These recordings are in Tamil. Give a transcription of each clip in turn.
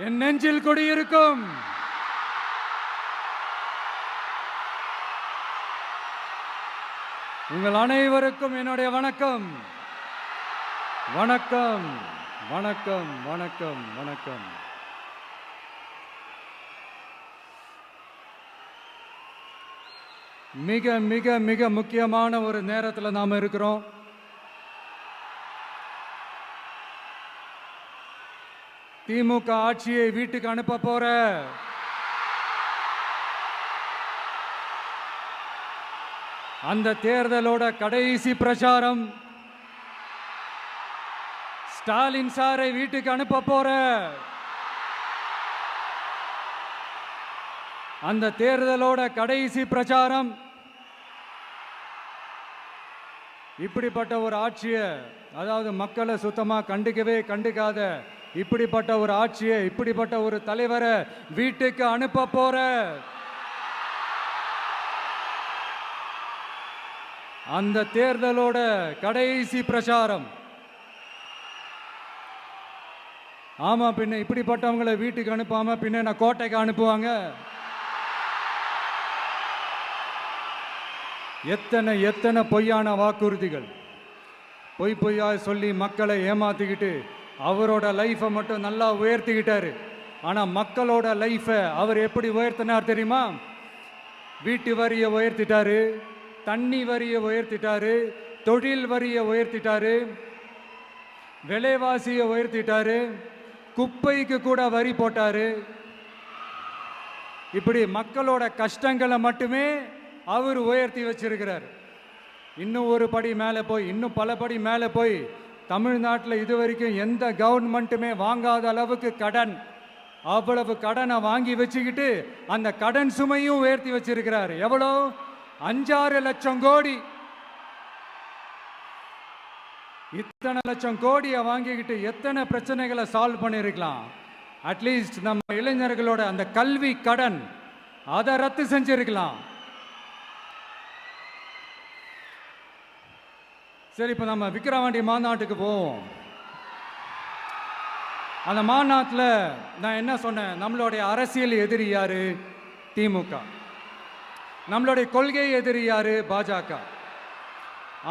என் நெஞ்சில் குடியிருக்கும் உங்கள் அனைவருக்கும் என்னுடைய வணக்கம். வணக்கம் வணக்கம் வணக்கம் வணக்கம். மிக மிக மிக முக்கியமான ஒரு நேரத்தில் நாம் இருக்கிறோம். திமுக ஆட்சியை வீட்டுக்கு அனுப்ப போற அந்த தேர்தலோட கடைசி பிரச்சாரம், ஸ்டாலின் சாரை வீட்டுக்கு அனுப்ப போற அந்த தேர்தலோட கடைசி பிரச்சாரம். இப்படிப்பட்ட ஒரு ஆட்சியை, அதாவது மக்களை சுத்தமா கண்டுக்காத இப்படிப்பட்ட ஒரு ஆட்சியை, இப்படிப்பட்ட ஒரு தலைவரை வீட்டுக்கு அனுப்ப போற அந்த தேர்தலோட கடைசி பிரச்சாரம். ஆமா, பின்ன இப்படிப்பட்டவங்களை வீட்டுக்கு அனுப்பாம பின்ன என்ன கோட்டைக்கு அனுப்புவாங்க? எத்தனை எத்தனை பொய்யான வாக்குறுதிகள், பொய்யா சொல்லி மக்களை ஏமாத்திக்கிட்டு அவரோட லைஃபை மட்டும் நல்லா உயர்த்திக்கிட்டாரு. ஆனால் மக்களோட லைஃபை அவர் எப்படி உயர்த்தினார் தெரியுமா? வீட்டு வரியை உயர்த்திட்டாரு, தண்ணி வரியை உயர்த்திட்டாரு, தொழில் வரியை உயர்த்திட்டாரு, விலைவாசியை உயர்த்திட்டாரு, குப்பைக்கு கூட வரி போட்டாரு. இப்படி மக்களோட கஷ்டங்களை மட்டுமே அவர் உயர்த்தி வச்சிருக்கிறார். இன்னும் ஒரு படி மேலே போய், இன்னும் பல படி மேலே போய், தமிழ்நாட்டில் இதுவரைக்கும் எந்த கவர்மெண்ட்டுமே வாங்காத அளவுக்கு கடன், அவ்வளவு கடனை வாங்கி வச்சுக்கிட்டு அந்த கடன் சுமையும் உயர்த்தி வச்சிருக்கிறார். எவ்வளோ? 5-6 லட்சம் கோடி. இத்தனை லட்சம் கோடியை வாங்கிக்கிட்டு எத்தனை பிரச்சனைகளை சால்வ் பண்ணியிருக்கலாம். அட்லீஸ்ட் நம்ம இளைஞர்களோட அந்த கல்வி கடன் அதை ரத்து செஞ்சிருக்கலாம். சரி, இப்போ நம்ம விக்கிரவாண்டி மாநாட்டுக்கு போவோம். அந்த மாநாட்டில் நான் என்ன சொன்னேன்? நம்மளுடைய அரசியல் எதிரி யாரு? திமுக. நம்மளுடைய கொள்கை எதிரி யாரு? பாஜக.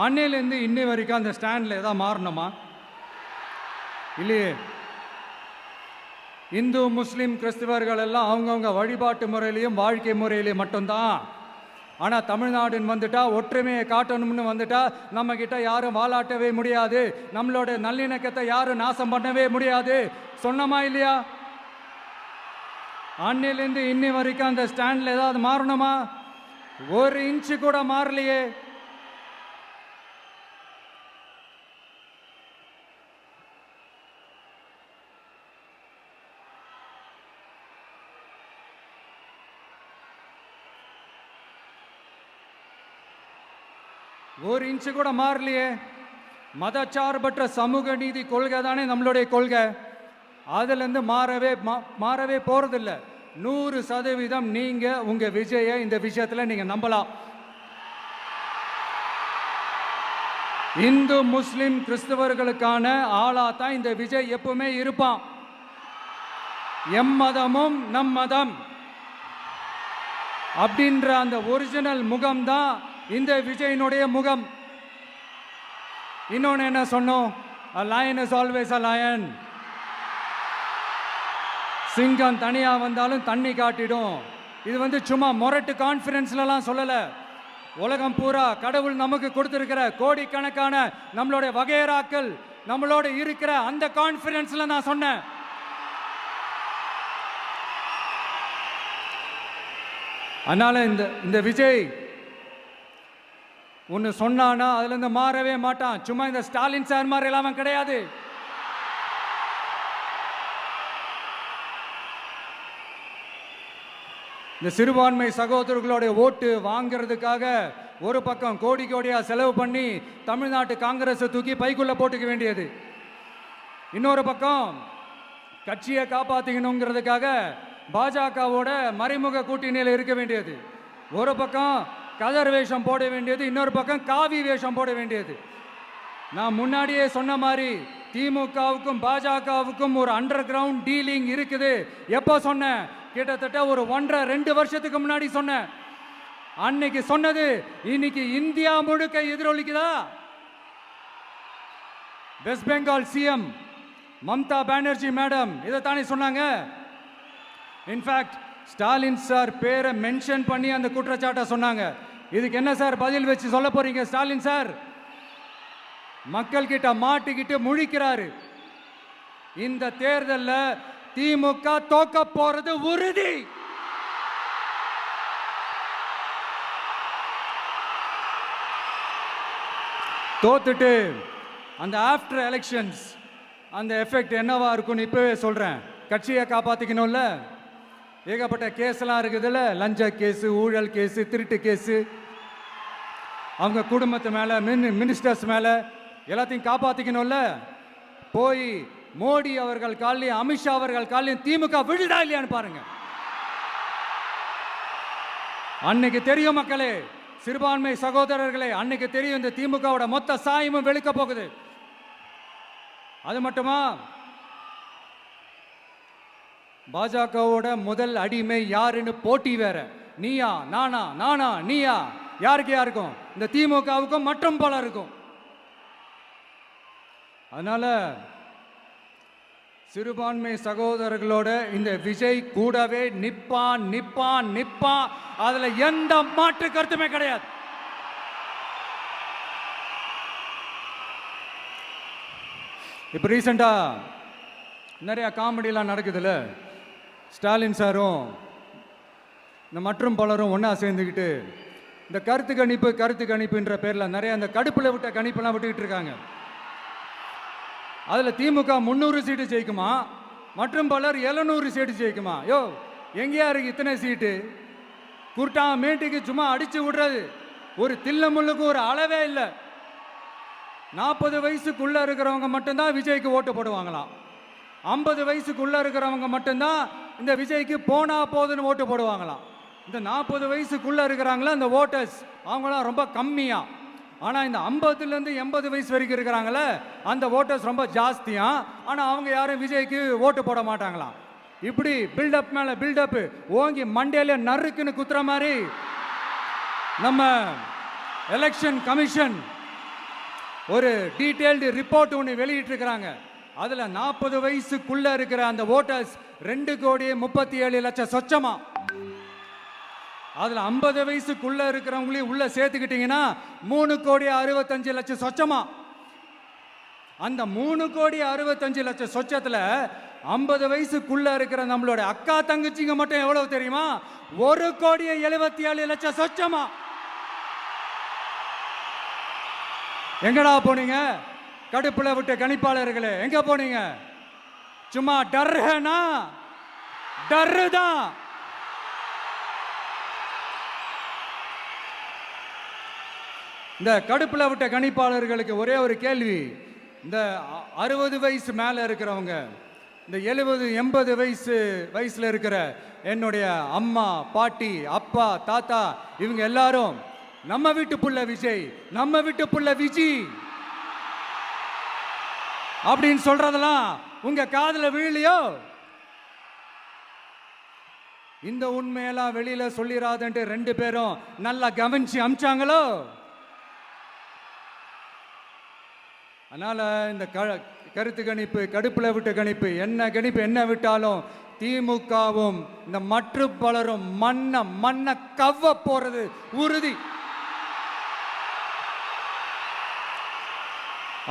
அன்னையிலேருந்து இன்னி வரைக்கும் அந்த ஸ்டாண்டில் ஏதாவது மாறணுமா? இல்லையே. இந்து முஸ்லீம் கிறிஸ்தவர்கள் எல்லாம் அவங்கவுங்க வழிபாட்டு முறையிலையும் வாழ்க்கை முறையிலையும் மட்டும்தான். ஆனால் தமிழ்நாடுன்னு வந்துட்டா, ஒற்றுமையை காட்டணும்னு வந்துட்டா, நம்ம கிட்ட யாரும் வாலாட்டவே முடியாது, நம்மளோட நல்லிணக்கத்தை யாரும் நாசம் பண்ணவே முடியாது. சொன்னமா இல்லையா? அன்னிலேருந்து இன்னி வரைக்கும் அந்த ஸ்டாண்டில் ஏதாவது மாறணுமா? ஒரு இன்ச்சு கூட மாறலையே. ஒரு இன்ச்சு கூட மாறலையே. மதச்சார்பற்ற சமூக நீதி கொள்கை தானே நம்மளுடைய கொள்கை. அதுலேருந்து மாறவே போறதில்லை. 100% நீங்க உங்க விஜயை இந்த விஷயத்துல நீங்க நம்பலாம். இந்து முஸ்லிம் கிறிஸ்தவர்களுக்கான ஆளா தான் இந்த விஜய் எப்பவுமே இருப்பான். எம்மதமும் நம் மதம் அப்படின்ற அந்த ஒரிஜினல் முகம் தான் இந்த விஜயினுடைய முகம். இன்னொன்னு என்ன சொன்னோம்? A lion is always a lion. சிங்கம் தனியா வந்தாலும் தண்ணி காட்டிடும். இது சும்மா மொரட்டு கான்ஃபரன்ஸ்லாம் சொல்லல. உலகம் பூரா கடவுள் நமக்கு கொடுத்திருக்கிற கோடிக்கணக்கான நம்மளுடைய வகையறாக்கள் நம்மளோட இருக்கிற அந்த கான்ஃபரன்ஸ்ல நான் சொன்னேன். அதனால இந்த விஜய் ஒன்று சொன்னானா அதுல இருந்து மாறவே மாட்டான். சும்மா இந்த ஸ்டாலின் சார் மாதிரி எல்லாம் கிடையாது. இந்த சிறுபான்மை சகோதரர்களுடைய ஓட்டு வாங்கிறதுக்காக ஒரு பக்கம் கோடியா செலவு பண்ணி தமிழ்நாட்டு காங்கிரஸை தூக்கி பைக்குள்ள போட்டுக்க வேண்டியது, இன்னொரு பக்கம் கட்சியை காப்பாத்திக்கணுங்கிறதுக்காக பாஜகவோட மறைமுக கூட்டணியில் இருக்க வேண்டியது, ஒரு பக்கம் கதர் வேஷம் போட வேண்டியது, இன்னொரு பக்கம் காவி வேஷம் போட வேண்டியது. நான் முன்னாடியே சொன்ன மாதிரி திமுகவுக்கும் பாஜகவுக்கும் ஒரு அண்டர் கிரவுண்ட் டீலிங் இருக்குது. எப்போ சொன்னேன்? கிட்டத்தட்ட ஒரு 1.5-2 வருஷத்துக்கு முன்னாடி சொன்னேன். அன்னைக்கு சொன்னது இன்னைக்கு இந்தியா முழுக்க எதிரொலிக்குதா? West Bengal CM Mamata Banerjee madam இதைத்தானே சொன்னாங்க. இன்ஃபேக்ட் ஸ்டாலின் சார் பேரை மென்ஷன் பண்ணி அந்த குற்றச்சாட்டை சொன்னாங்க. இதுக்கு என்ன சார் பதில் வச்சு சொல்ல போறீங்க? ஸ்டாலின் சார் மக்கள் கிட்ட மாட்டிக்கிட்டு முழிக்கிறாரு. இந்த தேர்தலில் திமுக தோக்க போறது உறுதி. தோத்துட்டு அந்த ஆஃப்டர் எலெக்ஷன்ஸ் அந்த எஃபெக்ட் என்னவா இருக்கும்னு இப்பவே சொல்றேன். கட்சியை காப்பாத்திக்கணும்ல, ஏகப்பட்ட கேஸ்லாம் இருக்குதுல்ல, லஞ்ச கேஸு, ஊழல் கேஸு, திருட்டு கேஸு, அவங்க குடும்பத்து மேலே, மினிஸ்டர்ஸ் மேலே எல்லாத்தையும் காப்பாற்றிக்கணும்ல. போய் மோடி அவர்கள் காலையும் அமித்ஷா அவர்கள் காலையும் திமுக விழுதா இல்லையான்னு பாருங்க. அன்னைக்கு தெரியும் மக்களே, சிறுபான்மை சகோதரர்களே, அன்னைக்கு தெரியும் இந்த திமுகவோட மொத்த சாயமும் வெளுக்க போகுது. அது மட்டுமா, பாஜகவோட முதல் அடிமை யாருன்னு போட்டி வேற. நீயா நானா, நானா நீயா, யாருக்கு யாருக்கும், இந்த திமுகவுக்கும் மற்றும் பலருக்கும். அதனால சிறுபான்மை சகோதரர்களோட இந்த விஜய் கூடவே நிப்பான் நிப்பான் நிப்பான். அதுல எந்த மாற்று கருத்துமே கிடையாது. இப்ப ரீசெண்டா நிறைய காமெடியெல்லாம் நடக்குதுல்ல. ஸ்டாலின் சாரும் இந்த மற்றும் பலரும் ஒன்றா சேர்ந்துக்கிட்டு இந்த கருத்து கணிப்புன்ற பேரில் நிறைய அந்த கடுப்பில் விட்ட கணிப்பெல்லாம் விட்டுக்கிட்டு இருக்காங்க. அதில் திமுக 300 சீட்டு ஜெயிக்குமா, மற்றும் பலர் 700 சீட்டு ஜெயிக்குமா? யோ, எங்கேயா இருக்கு இத்தனை சீட்டு? குர்ட்டா மேட்டுக்கு சும்மா அடிச்சு விடுறது. ஒரு தில்ல முள்ளுக்கு ஒரு அளவே இல்லை. 40 வயசுக்குள்ளே இருக்கிறவங்க மட்டும்தான் விஜய்க்கு ஓட்டு போடுவாங்களாம். 50 வயசுக்குள்ளே இருக்கிறவங்க மட்டும்தான் இந்த விஜய்க்கு போனா போதுன்னு ஓட்டு போடுவாங்களாம். இந்த 40 வயசுக்குள்ளே இருக்கிறாங்களா இந்த ஓட்டர்ஸ், அவங்களாம் ரொம்ப கம்மியா. ஆனால் இந்த 50லேருந்து 80 வயசு வரைக்கும் இருக்கிறாங்களே அந்த ஓட்டர்ஸ் ரொம்ப ஜாஸ்தியா. ஆனால் அவங்க யாரும் விஜய்க்கு ஓட்டு போட மாட்டாங்களாம். இப்படி பில்டப் மேலே பில்டப் ஓங்கி மண்டையில நறுக்குன்னு குத்துற மாதிரி நம்ம எலெக்ஷன் கமிஷன் ஒரு டீட்டெயில்டு ரிப்போர்ட் ஒன்று வெளியிட்டிருக்கிறாங்க. அதில் 40 வயசுக்குள்ளே இருக்கிற அந்த ஓட்டர்ஸ் 2,37,00,000 சொச்சமா. அதில் 50 வயசுக்குள்ளே இருக்கிறவங்களையும் உள்ளே சேர்த்துக்கிட்டிங்கன்னா 3,65,00,000 சொச்சமா. அந்த 3,65,00,000 சொச்சத்தில் 50 வயசுக்குள்ளே இருக்கிற நம்மளோட அக்கா தங்கச்சிங்க மட்டும் எவ்வளவு தெரியுமா? 1,77,00,000 சொச்சமா. எங்கடா போனீங்க கடுப்புல விட்ட கணிப்பாளர்களே? எங்க போனீங்க? சும்மா டர்னா டர்தான். இந்த கடுப்புல விட்ட கணிப்பாளர்களுக்கு ஒரே ஒரு கேள்வி. இந்த 60 வயசு மேலே இருக்கிறவங்க, இந்த 70-80 வயசுல இருக்கிற என்னுடைய அம்மா, பாட்டி, அப்பா, தாத்தா, இவங்க எல்லாரும் நம்ம வீட்டு புள்ள விஜய், நம்ம வீட்டு புள்ள விஜி அப்படின்னு சொல்றதெல்லாம் உங்க காதுல விழலையோ? இந்த உண்மையெல்லாம் வெளியில சொல்லிடாதன்ட்டு 2 பேரும் நல்லா கவனிச்சு அமிச்சாங்களோ? அதனால இந்த கருத்து கணிப்பு, கடுப்புல விட்ட கணிப்பு, என்ன கணிப்பு என்ன விட்டாலும் திமுகவும் இந்த மற்ற பலரும் மண்ண கவ்வ போறது உறுதி.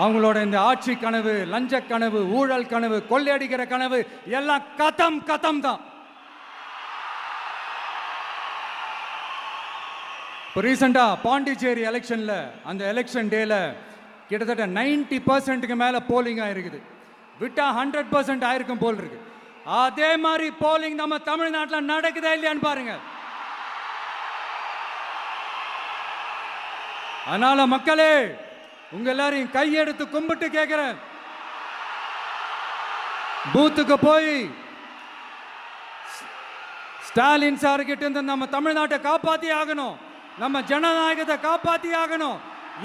அவங்களோட இந்த ஆட்சி கனவு, லஞ்ச கனவு, ஊழல் கனவு, கொள்ளையடிக்கிற கனவு எல்லாம் கதம் தான். இப்போ ரீசெண்டா பாண்டிச்சேரி எலெக்ஷன்ல, அந்த எலெக்ஷன் டேல கிட்டத்தட்ட 90% மேல போலிங் ஆயிருக்குது. விட்டா 100% ஆயிருக்கும் போல் இருக்கு. அதே மாதிரி போலிங் நம்ம தமிழ்நாட்டில் நடக்குதா இல்லையான்னு பாருங்க. அதனால மக்களே, உங்க எல்லாரையும் கையெடுத்து கும்பிட்டு கேட்கிறேன், பூத்துக்கு போய் ஸ்டாலின் சார் கிட்ட இருந்து நம்ம தமிழ்நாட்டை காப்பாத்தி ஆகணும், நம்ம ஜனநாயகத்தை காப்பாத்தி ஆகணும்.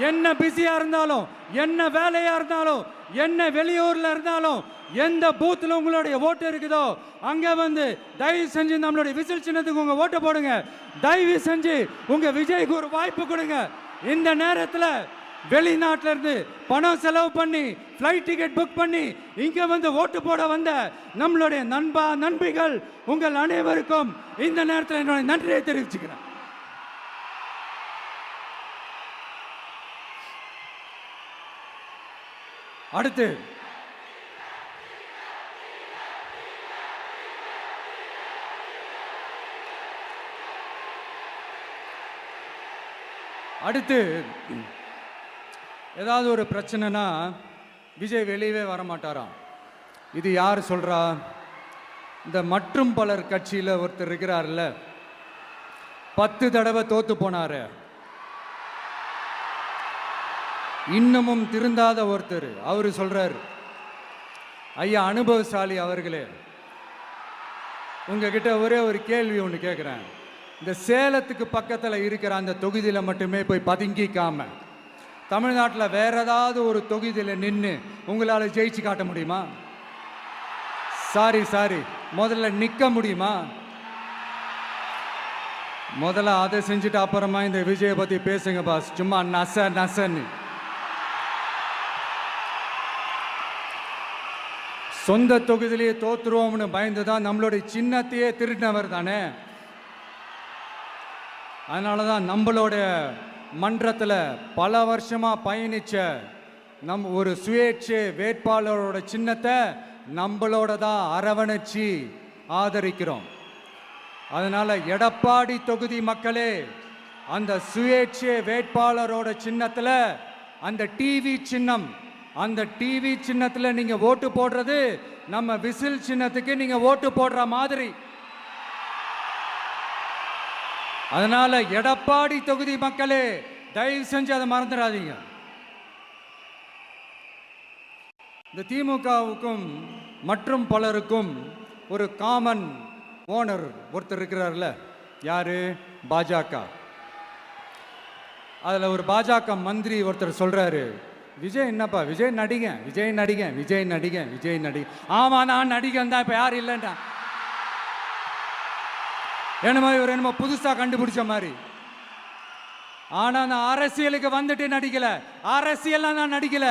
என்ன பிஸியா இருந்தாலும், என்ன வேலையா இருந்தாலும், என்ன வெளியூர்ல இருந்தாலும், எந்த பூத்துல உங்களுடைய ஓட்டு இருக்குதோ அங்க வந்து தயவு செஞ்சு நம்மளுடைய விசில் சின்னத்துக்கு உங்க ஓட்டு போடுங்க. தயவு செஞ்சு உங்க விஜய்க்கு ஒரு வாய்ப்பு கொடுங்க. இந்த நேரத்தில் வெளிநாட்டில இருந்து பணம் செலவு பண்ணி ஃப்ளைட் டிக்கெட் புக் பண்ணி இங்க வந்து ஓட்டு போட வந்த நம்மளுடைய நண்பிகள் உங்கள் அனைவருக்கும் இந்த நேரத்தில் என்னுடைய நன்றியை தெரிவிச்சுக்கிறேன். அடுத்து ஏதாவது ஒரு பிரச்சனைனா விஜய் வெளியவே வரமாட்டாராம். இது யார் சொல்றா? இந்த மற்றும் பலர் கட்சியில் ஒருத்தர் இருக்கிறார்ல, 10 தடவை தோத்து போனாரு, இன்னமும் திருந்தாத ஒருத்தர். அவரு சொல்றாரு, ஐயா அனுபவசாலி அவர்களே, உங்ககிட்ட ஒரே ஒரு கேள்வி ஒன்று கேட்குறேன். இந்த சேலத்துக்கு பக்கத்தில் இருக்கிற அந்த தொகுதியில் மட்டுமே போய் பதுங்கிக்காம தமிழ்நாட்டில் வேற ஏதாவது ஒரு தொகுதியில் நின்று உங்களால் ஜெயிச்சு காட்ட முடியுமா? சாரி, முதல்ல நிற்க முடியுமா? முதல்ல அதை செஞ்சுட்டு அப்புறமா இந்த விஜயை பற்றி பேசுங்க பாஸ். சும்மா நசன்னு சொந்த தொகுதியிலேயே தோத்துருவோம்னு பயந்து தான் நம்மளுடைய சின்னத்தையே திருடினவர் தானே. அதனால தான் நம்மளோட மன்றத்தில் பல வருஷமாக பயணிச்ச ஒரு சுயேட்சை வேட்பாளரோட சின்னத்தை நம்மளோட தான் அரவணைச்சி ஆதரிக்கிறோம். அதனால எடப்பாடி தொகுதி மக்களே, அந்த சுயேட்சை வேட்பாளரோட சின்னத்தில் அந்த டிவி சின்னம், அந்த டிவி சின்னத்தில் நீங்கள் ஓட்டு போடுறது நம்ம விசில் சின்னத்துக்கு நீங்கள் ஓட்டு போடுற மாதிரி. அதனால எடப்பாடி தொகுதி மக்களே, தயவு செஞ்சு அதை மறந்துடாதீங்க. இந்த திமுகவுக்கும் மற்றும் பலருக்கும் ஒரு காமன் ஓனர் ஒருத்தர் இருக்கிறார்ல, யாரு? பாஜக. அதில் ஒரு பாஜக மந்திரி ஒருத்தர் சொல்றாரு, விஜய் என்னப்பா விஜய் நடிகன். ஆமா நான் நடிகன் தான், இப்போ யாரும் இல்லைன்றா. என்னமோ இவர் என்னமோ புதுசா கண்டுபிடிச்ச மாதிரி. ஆனா நான் அரசியலுக்கு வந்துட்டு நடிக்கல, அரசியல் நான் நடிக்கல.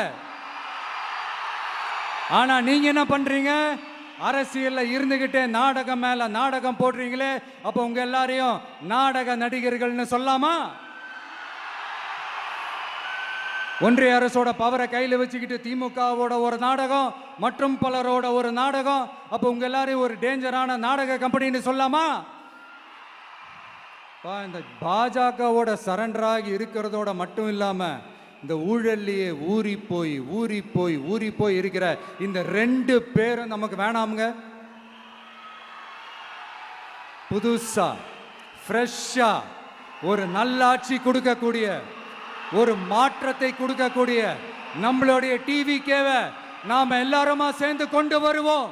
ஆனா நீங்க என்ன பண்றீங்க? அரசியல்ல இருந்துகிட்டே நாடகம் மேல நாடகம் போடுறீங்களே, அப்ப உங்க எல்லாரையும் நாடக நடிகர்கள்னு சொல்லாமா? ஒன்றிய அரசோட பவரை கையில் வச்சுக்கிட்டு திமுகவோட ஒரு நாடகம், மற்றும் பலரோட ஒரு நாடகம், அப்ப உங்க எல்லாரையும் ஒரு டேஞ்சரான நாடக கம்பெனின்னு சொல்லாமா? இந்த பாஜகவோட சரண்டராகி இருக்கிறதோட மட்டும் இல்லாம இந்த ஊழல்லையே ஊறி போய் இருக்கிற இந்த 2 பேரும் நமக்கு வேணாமுங்க. புதுசா ஃப்ரெஷ்ஷா ஒரு நல்லாட்சி கொடுக்கக்கூடிய, ஒரு மாற்றத்தை கொடுக்கக்கூடிய நம்மளுடைய டிவிக்கேவை நாம எல்லாருமா சேர்ந்து கொண்டு வருவோம்,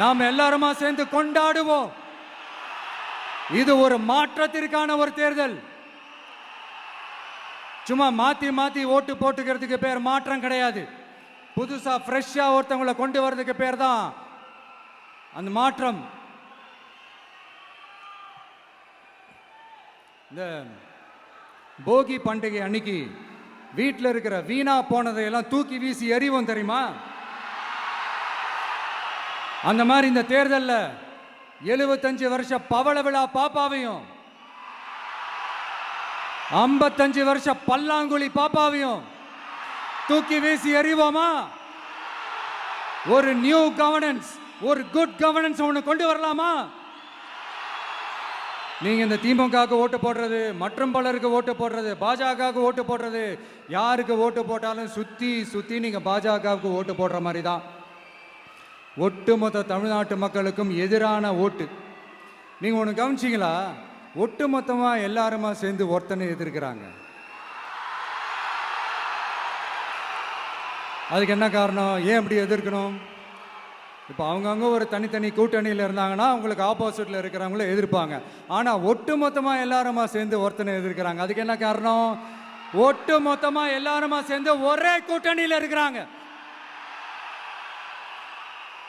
நாம எல்லாருமா சேர்ந்து கொண்டாடுவோம். இது ஒரு மாற்றத்திற்கான ஒரு தேர்தல். சும்மா மாத்தி ஓட்டு போட்டுக்கிறதுக்கு பேர் மாற்றம் கிடையாது. புதுசா ஃப்ரெஷ்ஷா ஒருத்தவங்களை கொண்டு வர்றதுக்கு பேர் தான் அந்த மாற்றம். இந்த போகி பண்டிகை அன்னைக்கு வீட்டில் இருக்கிற வீணா போனதையெல்லாம் தூக்கி வீசி எறிவோம் தெரியுமா? அந்த மாதிரி இந்த தேர்தலில் 75 வருஷ பவள விழா பாப்பாவையும் 55 வருஷ பல்லாங்குழி பாப்பாவையும் தூக்கி வீசி எறிவோமா? ஒரு நியூ கவர்னன்ஸ், ஒரு குட் கவர்னன்ஸ் ஒன்று கொண்டு வரலாமா? நீங்க இந்த திமுகவுக்கு ஓட்டு போடுறது, மற்றும் பலருக்கு ஓட்டு போடுறது, பாஜகவுக்கு ஓட்டு போடுறது, யாருக்கு ஓட்டு போட்டாலும் சுத்தி நீங்க பாஜகவுக்கு ஓட்டு போடுற மாதிரி தான். ஒட்டுமொத்த தமிழ்நாட்டு மக்களுக்கும் எதிரான ஓட்டு. நீங்க ஒன்று கவனிச்சிங்களா? ஒட்டுமொத்தமா எல்லாருமா சேர்ந்து ஒருத்தனை எதிர்க்கிறாங்க. அதுக்கு என்ன காரணம்? ஏன் அப்படி எதிர்க்கணும்? இப்போ அவங்கவுங்க ஒரு தனித்தனி கூட்டணியில் இருந்தாங்கன்னா அவங்களுக்கு ஆப்போசிட்டில் இருக்கிறவங்கள எதிர்ப்பாங்க. ஆனால் ஒட்டுமொத்தமாக எல்லாருமா சேர்ந்து ஒருத்தனை எதிர்க்கிறாங்க. அதுக்கு என்ன காரணம்? ஒட்டு மொத்தமா எல்லாருமா சேர்ந்து ஒரே கூட்டணியில் இருக்கிறாங்க.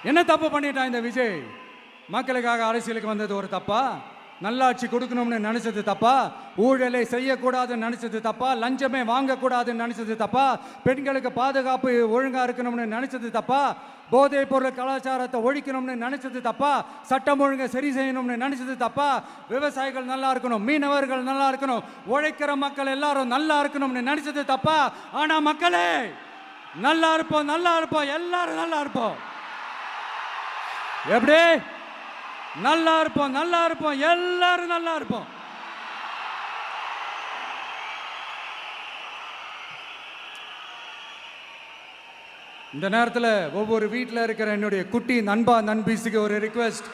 என்ன தப்பு பண்ணிட்டான் இந்த விஜய்? மக்களுக்காக அரசியலுக்கு வந்தது ஒரு தப்பா? நல்லாட்சி கொடுக்கணும்னு நினைச்சது தப்பா? ஊழலை செய்யக்கூடாதுன்னு நினைச்சது தப்பா? லஞ்சமே வாங்கக்கூடாதுன்னு நினைச்சது தப்பா? பெண்களுக்கு பாதுகாப்பு ஒழுங்கா இருக்கணும்னு நினைச்சது தப்பா? போதைப் பொருள் கலாச்சாரத்தை ஒழிக்கணும்னு நினைச்சது தப்பா? சட்டம் ஒழுங்கை சரி செய்யணும்னு நினைச்சது தப்பா? விவசாயிகள் நல்லா இருக்கணும், மீனவர்கள் நல்லா இருக்கணும், உழைக்கிற மக்கள் எல்லாரும் நல்லா இருக்கணும்னு நினைச்சது தப்பா? ஆனா மக்களே, நல்லா இருப்போம், நல்லா இருப்போம், எல்லாரும் நல்லா இருப்போம். எப்படி நல்லா இருப்போம், நல்லா இருப்போம், எல்லாரும் நல்லா இருப்போம். இந்த நேரத்தில் ஒவ்வொரு வீட்டில் இருக்கிற என்னுடைய குட்டி நண்பா நண்பீஸுக்கு ஒரு ரிக்வெஸ்ட்.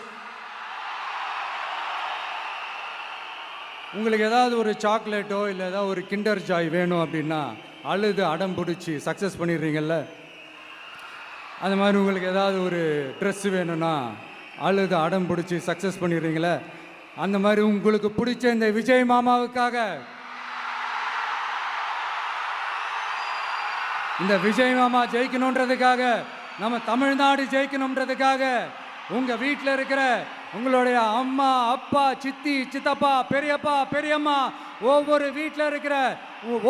உங்களுக்கு ஏதாவது ஒரு சாக்லேட்டோ இல்லை ஏதாவது ஒரு கிண்டர் ஜாய் வேணும் அப்படின்னா அழுது அடம் பிடிச்சி சக்ஸஸ் பண்ணிடுறீங்கல்ல, அந்த மாதிரி உங்களுக்கு ஏதாவது ஒரு ட்ரெஸ் வேணும்னா அழுது அடம் பிடிச்சி சக்ஸஸ் பண்ணிடுறீங்களே, அந்த மாதிரி உங்களுக்கு பிடிச்ச இந்த விஜய் மாமாவுக்காக, இந்த விஜய் மாமா ஜெயிக்கணுன்றதுக்காக, நம்ம தமிழ்நாடு ஜெயிக்கணுன்றதுக்காக, உங்க வீட்டில் இருக்கிற உங்களுடைய அம்மா அப்பா சித்தி சித்தப்பா பெரியப்பா பெரியம்மா ஒவ்வொரு வீட்டில் இருக்கிற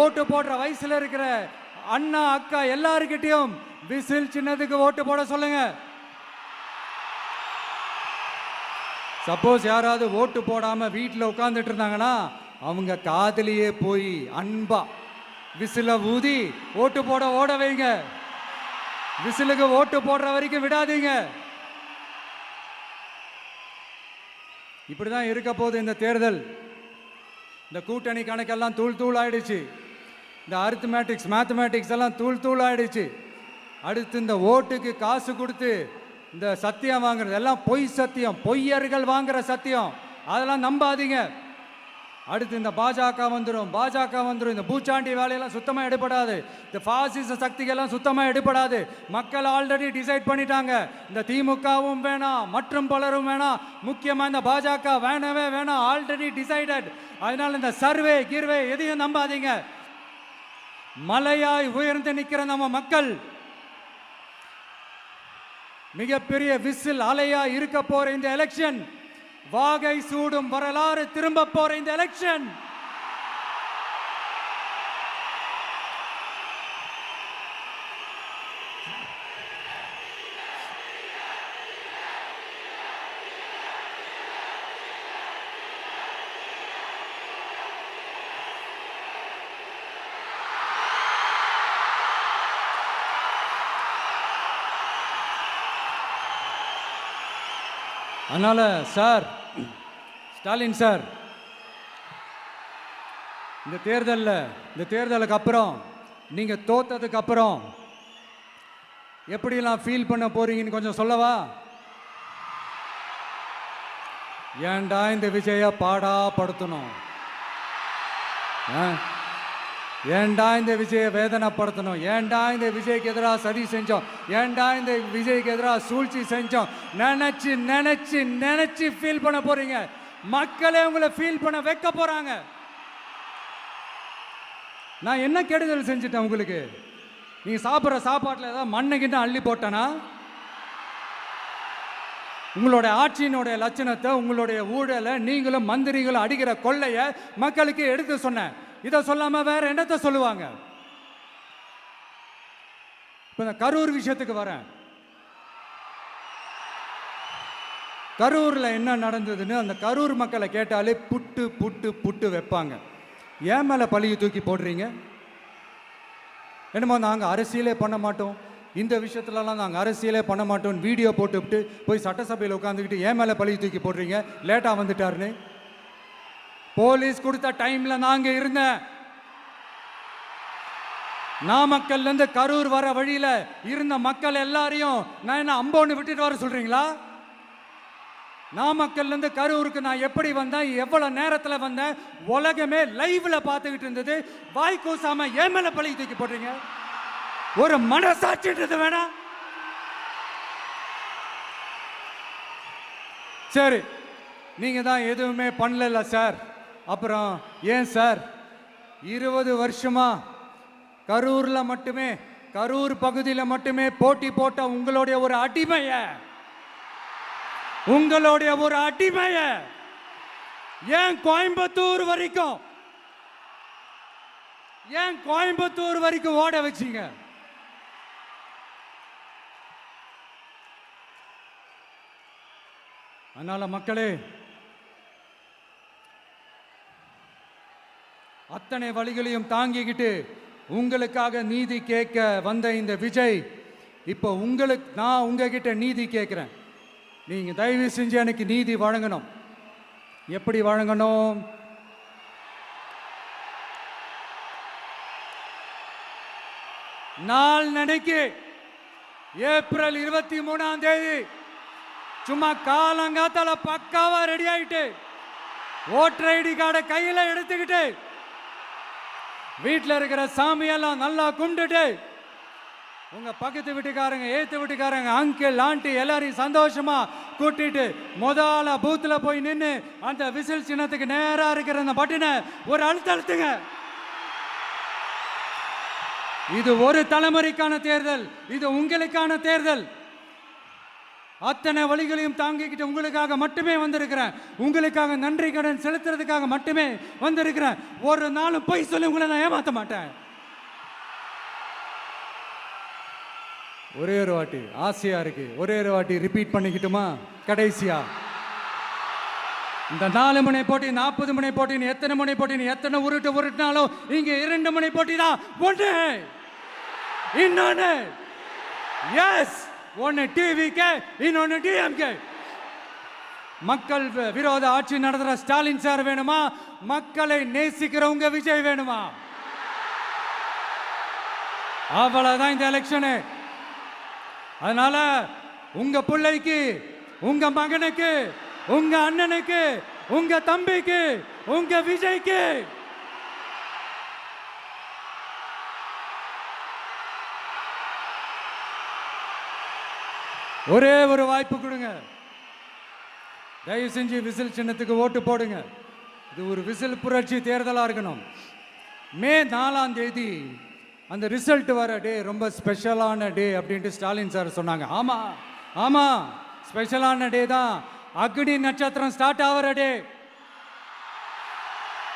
ஓட்டு போடுற வயசுல இருக்கிற அண்ணா அக்கா எல்லாருக்கிட்டையும் விசில் சின்னதுக்கு ஓட்டு போட சொல்லுங்க. சப்போஸ் யாராவது ஓட்டு போடாம வீட்டில் உட்கார்ந்துட்டு இருந்தாங்கன்னா அவங்க காதலியே போய் அன்பா விசில ஊதி ஓட்டு போட ஓட வைங்க. விசிலுக்கு ஓட்டு போடுற வரைக்கும் விடாதீங்க. இப்படிதான் இருக்க போது இந்த தேர்தல். இந்த கூட்டணி கணக்கெல்லாம் தூள் தூள் ஆயிடுச்சு. இந்த அரித்மேட்டிக்ஸ் மேத்தமேட்டிக்ஸ் எல்லாம் தூள் தூள் ஆயிடுச்சு. அடுத்து இந்த ஓட்டுக்கு காசு கொடுத்து இந்த சத்தியம் வாங்குறது எல்லாம் பொய் சத்தியம், பொய்யர்கள் வாங்குற சத்தியம், அதெல்லாம் நம்பாதீங்க. அடுத்து இந்த பாஜக வந்துடும், இந்த பூச்சாண்டி வேலையெல்லாம் சுத்தமாக எடுபடாது. இந்த பாசிச சக்திகள்லாம் சுத்தமாக எடுபடாது. மக்கள் ஆல்ரெடி டிசைட் பண்ணிட்டாங்க. இந்த திமுகவும் வேணாம், மற்றும் பலரும் வேணாம், முக்கியமாக இந்த பாஜக வேணவே வேணாம், ஆல்ரெடி டிசைடட். அதனால இந்த சர்வே கிர்வே எதையும் நம்பாதீங்க. மலையாய் உயர்ந்து நிற்கிற நம்ம மக்கள் மிகப்பெரிய விசில் அலையா இருக்க போற இந்த எலெக்ஷன், வாகை சூடும் வரலாறு திரும்ப போற இந்த எலெக்ஷன், அதனால சார், ஸ்டாலின் சார், இந்த தேர்தலுக்கு அப்புறம் நீங்க தோத்ததுக்கு அப்புறம் எப்படிலாம் ஃபீல் பண்ண போறீங்கன்னு கொஞ்சம் சொல்லவா? ஏன்டா இந்த விஜய பாடா படுத்தணும், ஏன்டா இந்த விஜய வேதனைப்படுத்தணும், ஏன்டா இந்த விஜய்க்கு எதிராக சதி செஞ்சோம், ஏன்டா இந்த விஜய்க்கு எதிராக சூழ்ச்சி செஞ்சோம் நினைச்சு நினைச்சு நினைச்சு ஃபீல் பண்ண போறீங்க. மக்களே உங்களை ஃபீல் பண்ண வைக்க போறாங்க. நான் என்ன கெடுதல் செஞ்சுட்டேன் உங்களுக்கு? நீங்க சாப்பிட்ற சாப்பாட்டில் ஏதாவது மண்ணை அள்ளி போட்டேனா? உங்களுடைய ஆட்சியினுடைய லட்சணத்தை, உங்களுடைய ஊழலை, நீங்களும் மந்திரிகளும் அடிக்கிற கொள்ளைய மக்களுக்கு எடுத்து சொன்னேன். இதை சொல்லாம வேற என்னத்தை சொல்லுவாங்க? இப்ப இந்த கரூர் விஷயத்துக்கு வரேன். கரூர்ல என்ன நடந்ததுன்னு அந்த கரூர் மக்களை கேட்டாலே புட்டு புட்டு புட்டு வைப்பாங்க. ஏன் மேல பழியை தூக்கி போடுறீங்க? என்னமோ நாங்கள் அரசியலே பண்ண மாட்டோம், இந்த விஷயத்துலலாம் நாங்கள் அரசியலே பண்ண மாட்டோம் வீடியோ போட்டுவிட்டு போய் சட்டசபையில் உட்காந்துக்கிட்டு ஏன் மேலே பழியை தூக்கி போடுறீங்க? லேட்டாக வந்துட்டாருன்னு போலீஸ் கொடுத்த டைம்ல நாங்க இருந்தேன். நாமக்கல்ல இருந்து கரூர் வர வழியில இருந்த மக்கள் எல்லாரையும் நான் என்ன அம்போன்னு விட்டுட்டு வர சொல்றீங்களா? நாமக்கல்ல இருந்து கரூருக்கு நான் எப்படி வந்தேன், எவ்வளவு நேரத்தில் வந்தேன், உலகமே லைவ்ல பார்த்துக்கிட்டு இருந்தது. வாய் கூசாம ஏன் மேல பழி தூக்கி போடுறீங்க? ஒரு மனசாட்சின்றது வேணாம்? சரி, நீங்க தான் எதுவுமே பண்ணல சார், அப்புறம் ஏன் சார் 20 வருஷமா கரூர்ல மட்டுமே, கரூர் பகுதியில் மட்டுமே போட்டி போட்ட உங்களுடைய ஒரு அடிமைய, உங்களுடைய ஒரு அடிமைய ஏன் கோயம்புத்தூர் வரைக்கும், ஏன் கோயம்புத்தூர் வரைக்கும் ஓட வச்சீங்க? அதனால மக்களே, அத்தனை வழிகளையும் தாங்கிக்கிட்டு உங்களுக்காக நீதி கேட்க வந்த இந்த விஜய், இப்போ நான் உங்ககிட்ட நீதி கேட்கிறேன். நீங்க தயவு செஞ்சு எனக்கு நீதி வழங்கணும். எப்படி வழங்கணும்? நாள் நினைக்கு ஏப்ரல் 23ஆம் தேதி சும்மா காலங்காத்தால பக்காவா ரெடி ஆயிட்டு, ஓட்டர் ஐடி கார்டை கையில எடுத்துக்கிட்டு, வீட்டில் இருக்கிற சாமியெல்லாம் நல்லா கும்பிட்டுட்டு, உங்க பக்கத்து வீட்டுக்காரங்க, ஏத்து வீட்டுக்காரங்க, அங்கிள் ஆண்டி எல்லாரையும் சந்தோஷமா கூட்டிட்டு முதல்ல பூத்துல போய் நின்று அந்த விசில் சின்னத்துக்கு நேரா இருக்கிற அந்த பட்டனை ஒரு அழுத்துங்க. இது ஒரு தலைமுறைக்கான தேர்தல், இது உங்களுக்கான தேர்தல். அத்தனை வழிகளையும் தாங்கிக்கிட்டு உங்களுக்காக மட்டுமே வந்திருக்கிறேன், உங்களுக்காக நன்றி கடன் செலுத்துறதுக்காக மட்டுமே வந்திருக்கிறேன். ஒரு நாளும் பொய் சொல்லி உங்களை நான் ஏமாற்ற மாட்டேன். ஒரே ஒரு வாட்டி ஆசையா இருக்கு, ஒரே ஒரு வாட்டி ரிப்பீட் பண்ணிக்கிட்டுமா? கடைசியா இந்த 4 முனை போட்டி, 40 முனை போட்டின்னு எத்தனை முனை போட்டின்னு எத்தனை உருட்டினாலும் இங்க 2 முனை போட்டி தான். ஒன்று இன்னொன்னு, எஸ், ஒன்னு டிவிகே, இன்னொன்னு டிஎம்கே. மக்கள் விரோத ஆட்சி நடத்துற ஸ்டாலின் சார் வேணுமா? மக்களை நேசிக்கிறவங்க விஜய் வேணுமா? அவ்வளவுதான் இந்த எலெக்ஷனு. அதனால உங்க பிள்ளைக்கு, உங்க மகனுக்கு, உங்க அண்ணனுக்கு, உங்க தம்பிக்கு, உங்க விஜய்க்கு ஒரே ஒரு வாய்ப்பு கொடுங்க. தயவு செஞ்சு விசில் சின்னத்துக்கு ஓட்டு போடுங்க. இது ஒரு விசில் புரட்சி தேர்தலா இருக்கணும். மே 4ஆம் தேதி அந்த ரிசல்ட் வர டே ரொம்ப ஸ்பெஷலான டே அப்படின்ட்டு ஸ்டாலின் சார் சொன்னாங்க. ஆமா ஆமா, ஸ்பெஷலான டே தான். அக்னி நட்சத்திரம் ஸ்டார்ட் ஆகிற டே,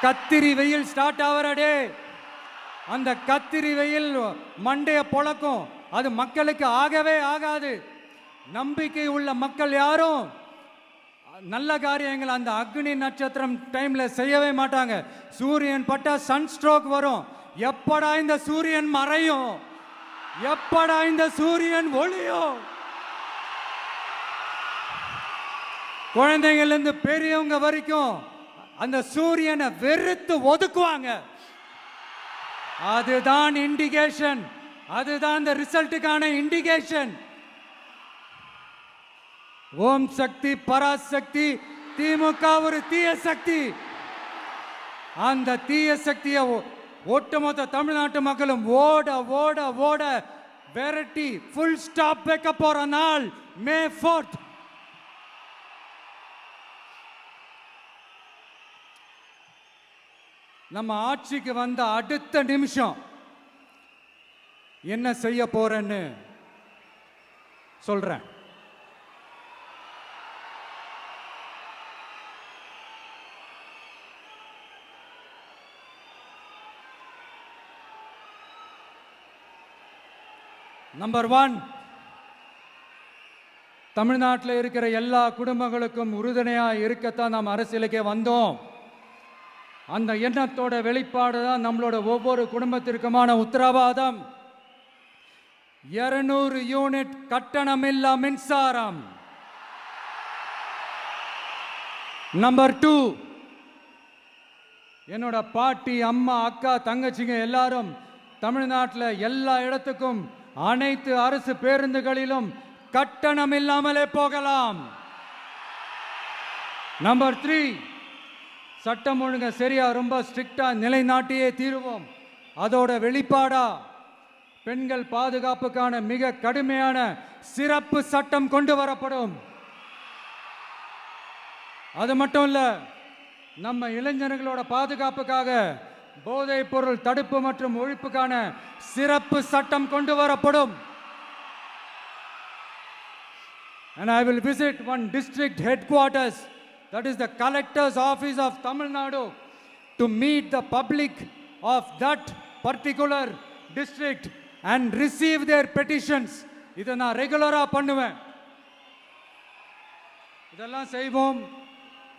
கத்திரி வெயில் ஸ்டார்ட் ஆகிற டே. அந்த கத்திரி வெயில் மண்டைய பொழக்கும், அது மக்களுக்கு ஆகவே ஆகாது. நம்பிக்கை உள்ள மக்கள் யாரும் நல்ல காரியங்கள் அந்த அக்னி நட்சத்திரம் டைம்ல செய்யவே மாட்டாங்க. சூரியன் பட்டா சன் ஸ்ட்ரோக் வரும். எப்படா இந்த சூரியன் மறையும், எப்படா இந்த சூரியன் ஒளியும்? குழந்தைங்கள்ல இருந்து பெரியவங்க வரைக்கும் அந்த சூரியனை வெறுத்து ஒதுக்குவாங்க. அதுதான் இண்டிகேஷன், அதுதான் இந்த ரிசல்ட்டுக்கான இண்டிகேஷன். ஓம் சக்தி பராசக்தி, திமுக ஒரு தீய சக்தி. அந்த தீய சக்தியை ஒட்டுமொத்த தமிழ்நாட்டு மக்களும் ஓட ஓட ஓட விரட்டி ஃபுல் ஸ்டாப் வைக்க போற நாள் மே 4th. நம்ம ஆட்சிக்கு வந்த அடுத்த நிமிஷம் என்ன செய்ய போறேன்னு சொல்றேன். நம்பர் 1, தமிழ்நாட்டில் இருக்கிற எல்லா குடும்பங்களுக்கும் உறுதுணையா இருக்கத்தான் நாம் அரசியலுக்கே வந்தோம். அந்த எண்ணத்தோட வெளிப்பாடு தான் நம்மளோட ஒவ்வொரு குடும்பத்திற்குமான உத்தரவாதம். 200 யூனிட் கட்டணமில்லா மின்சாரம். நம்பர் 2, என்னோட பாட்டி, அம்மா, அக்கா, தங்கச்சிங்க எல்லாரும் தமிழ்நாட்டில் எல்லா இடத்துக்கும் அனைத்து அரசு பேருந்துகளிலும் கட்டணம் இல்லாமலே போகலாம். நம்பர் 3, சட்டம் ஒழுங்க சரியா ரொம்ப ஸ்ட்ரிக்டா நிலைநாட்டியே தீருவோம். அதோட வெளிப்பாடா பெண்கள் பாதுகாப்புக்கான மிக கடுமையான சிறப்பு சட்டம் கொண்டு வரப்படும். அது மட்டும் இல்ல, நம்ம இளைஞர்களோட பாதுகாப்புக்காக போதைப் பொருள் தடுப்பு மற்றும் ஒழிப்புக்கான சிறப்பு சட்டம் கொண்டு வரப்படும். And I will visit one district headquarters, that is the collector's office of Tamil Nadu, to meet the public of that particular district and receive their petitions. இதை நான் ரெகுலராக பண்ணுவேன். இதெல்லாம் செய்வோம்.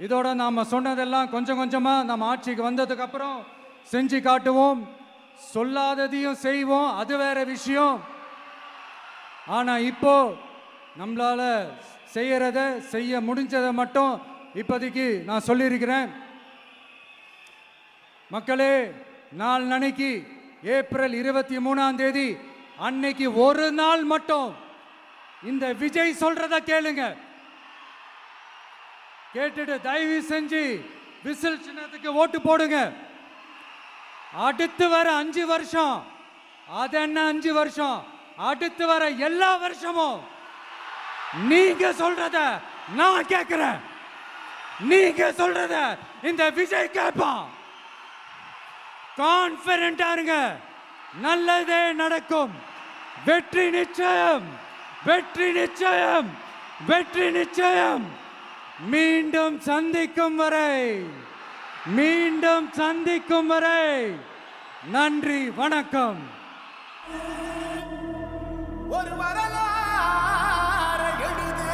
இதோட நாம் சொன்னதெல்லாம் கொஞ்சம் கொஞ்சமாக நம்ம ஆட்சிக்கு வந்ததுக்கு அப்புறம் செஞ்சு காட்டுவோம். சொல்லாததையும் செய்வோம், அது வேற விஷயம். ஆனால் இப்போ நம்மளால செய்யறத செய்ய முடிஞ்சதை மட்டும் இப்போதைக்கு நான் சொல்லியிருக்கிறேன். மக்களே, நாளைக்கு ஏப்ரல் 23 அன்னைக்கு ஒரு நாள் மட்டும் இந்த விஜய் சொல்றத கேளுங்க. கேட்டுட்டு தயவு செஞ்சு விசில் சின்னத்துக்கு ஓட்டு போடுங்க. அடுத்து வர 5 வருஷம், அது என்ன 5 வருஷம், அடுத்து வர எல்லா வருஷமும் நீங்க சொல்றத நான் கேட்கிறேன். நீங்க சொல்றத இந்த விஜய் கேட்பான். கான்பிடண்டா இருங்க, நல்லதே நடக்கும். வெற்றி நிச்சயம், வெற்றி நிச்சயம், வெற்றி நிச்சயம். மீண்டும் சந்திக்கும் வரை, மீண்டும் சந்திக்கும் வரை நன்றி, வணக்கம். ஒரு வரலாறு எழுது.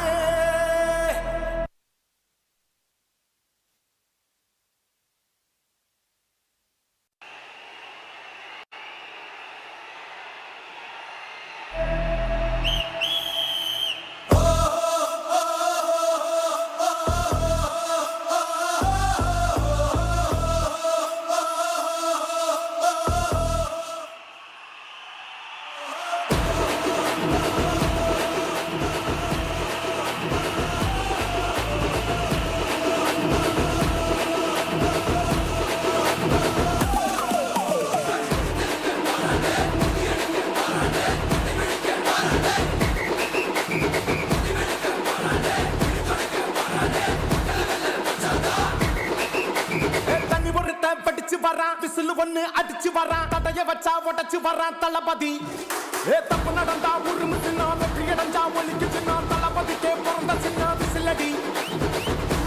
விசில் ஒண்ணு அடிச்சு வரான், தடைய வச்சா உடச்சு வரான் தளபதி. தப்பு நடந்தா உருமு சின்ன, வெற்றி அடைஞ்சா ஒலிக்கு சின்ன, தளபதிக்கே பிறந்த சின்ன விசிலடி.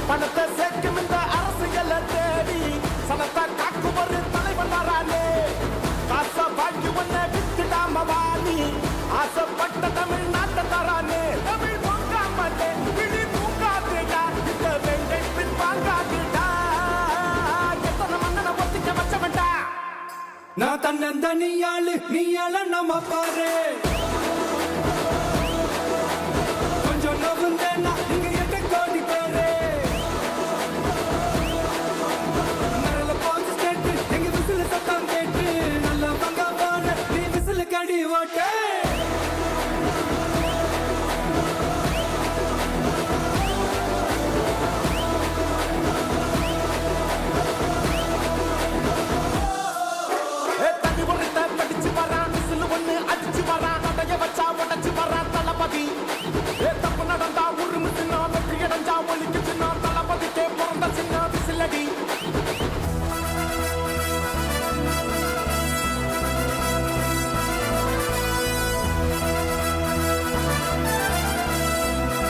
பணத்தை சேர்க்கும் இந்த அரசியலை தேடி சனத்தை காக்கும் ஒரு தலைவன் வரானே. காசை வாங்கி ஒன்ன வித்துடாம வாணி, ஆசைப்பட்ட தமிழ்நாட்டை தரானே. தமிழ் பொங்காமட்டே விழி பூங்காதேடா, இந்த வெங்கை பின் வாங்காதேடா. நான் தன்னந்தனியாளு, நீயால நம்ம பாரு.